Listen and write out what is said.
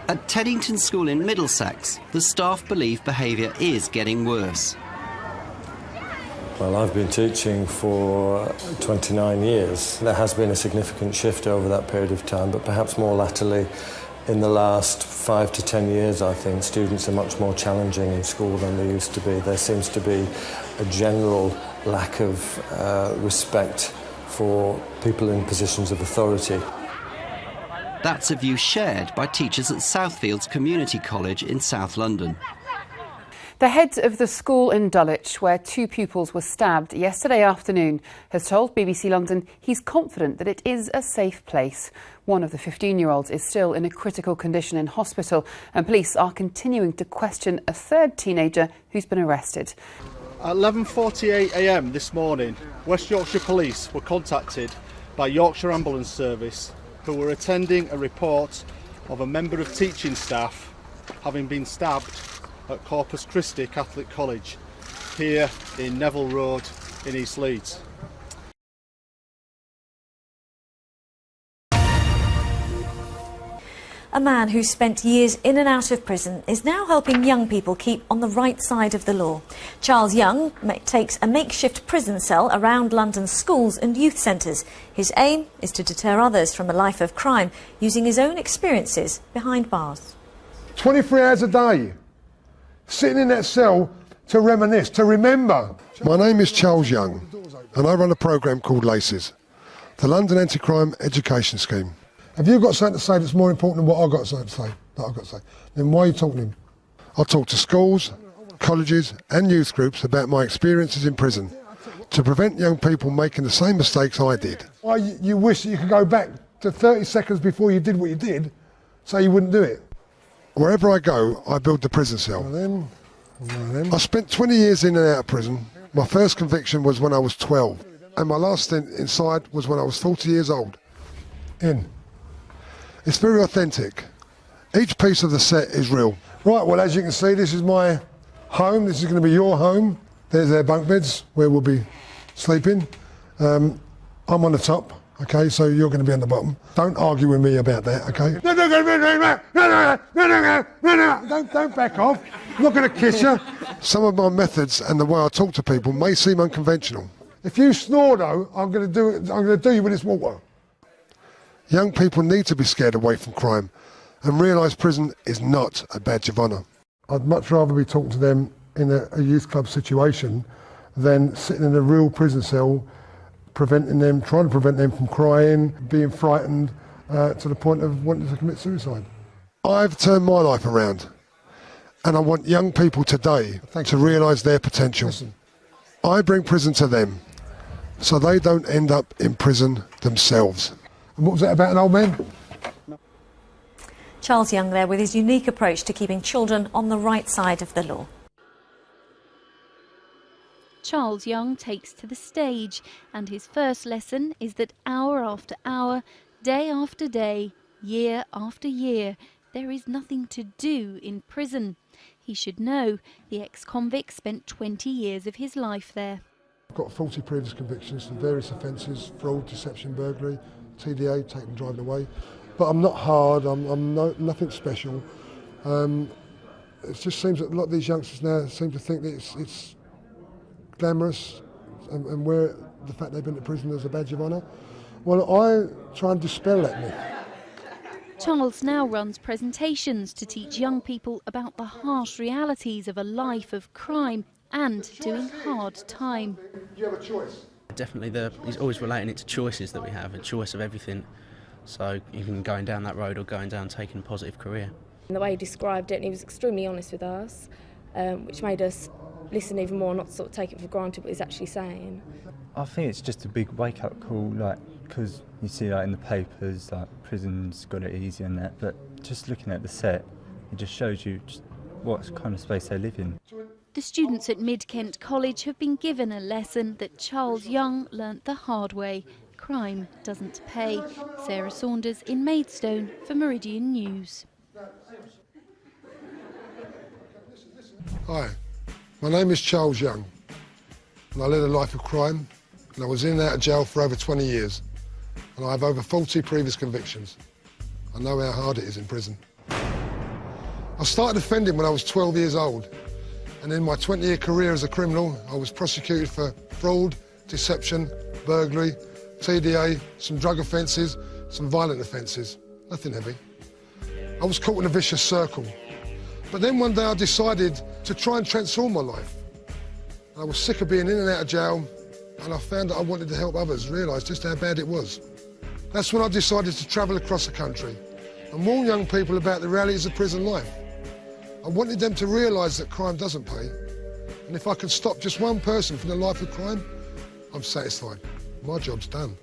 At Teddington School in Middlesex, the staff believe behaviour is getting worse. Well, I've been teaching for 29 years. There has been a significant shift over that period of time, but perhaps more latterly, in the last 5 to 10 years, I think, students are much more challenging in school than they used to be. There seems to be a general lack of respect for people in positions of authority. That's a view shared by teachers at Southfields Community College in South London. The head of the school in Dulwich, where 2 pupils were stabbed yesterday afternoon, has told BBC London he's confident that it is a safe place. One of the 15-year-olds is still in a critical condition in hospital, and police are continuing to question a third teenager who's been arrested. At 11:48 a.m. this morning, West Yorkshire Police were contacted by Yorkshire Ambulance Service, who were attending a report of a member of teaching staff having been stabbed at Corpus Christi Catholic College, here in Neville Road in East Leeds. A man who spent years in and out of prison is now helping young people keep on the right side of the law. Charles Young takes a makeshift prison cell around London's schools and youth centres. His aim is to deter others from a life of crime using his own experiences behind bars. 23 hours a day, sitting in that cell to reminisce, to remember. My name is Charles Young, and I run a programme called L.A.C.E.S, the London Anti-Crime Education Scheme. Have you got something to say that's more important than what I've got something to say? That I've got to say. Then why are you talking to him? I talk to schools, colleges and youth groups about my experiences in prison to prevent young people making the same mistakes I did. Why you wish that you could go back to 30 seconds before you did what you did, so you wouldn't do it? Wherever I go, I build the prison cell. I spent 20 years in and out of prison. My first conviction was when I was 12, and my last stint inside was when I was 40 years old. It's very authentic. Each piece of the set is real. Right, well, as you can see, this is my home. This is going to be your home. There's their bunk beds where we'll be sleeping. I'm on the top, okay, so you're going to be on the bottom. Don't argue with me about that, okay? Don't back off. I'm not going to kiss you. Some of my methods and the way I talk to people may seem unconventional. If you snore, though, I'm going to do you with this water. Young people need to be scared away from crime and realise prison is not a badge of honour. I'd much rather be talking to them in a youth club situation than sitting in a real prison cell, trying to prevent them from crying, being frightened to the point of wanting to commit suicide. I've turned my life around, and I want young people today to realise their potential. Listen. I bring prison to them so they don't end up in prison themselves. And what was that about an old man? Charles Young there with his unique approach to keeping children on the right side of the law. Charles Young takes to the stage, and his first lesson is that hour after hour, day after day, year after year, there is nothing to do in prison. He should know the ex-convict spent 20 years of his life there. I've got 40 previous convictions for various offences: fraud, deception, burglary, TDA, taking driving away. But I'm not hard, I'm nothing special. It just seems that a lot of these youngsters now seem to think that it's glamorous and wear the fact they've been to prison as a badge of honour. Well, I try and dispel that myth. Charles now runs presentations to teach young people about the harsh realities of a life of crime and doing hard time. Do you have a choice? Definitely, he's always relating it to choices that we have, a choice of everything. So even going down that road or going down taking a positive career. And the way he described it, and he was extremely honest with us, which made us listen even more, not sort of take it for granted what he's actually saying. I think it's just a big wake-up call, because you see in the papers, prison's got it easy and that, but just looking at the set, it just shows you just what kind of space they live in. The students at Mid-Kent College have been given a lesson that Charles Young learnt the hard way. Crime doesn't pay. Sarah Saunders in Maidstone for Meridian News. Hi, my name is Charles Young, and I led a life of crime, and I was in and out of jail for over 20 years, and I have over 40 previous convictions. I know how hard it is in prison. I started offending when I was 12 years old, and in my 20-year career as a criminal, I was prosecuted for fraud, deception, burglary, TDA, some drug offences, some violent offences. Nothing heavy. I was caught in a vicious circle. But then one day I decided to try and transform my life. I was sick of being in and out of jail, and I found that I wanted to help others realise just how bad it was. That's when I decided to travel across the country and warn young people about the realities of prison life. I wanted them to realise that crime doesn't pay, and if I can stop just one person from the life of crime, I'm satisfied. My job's done.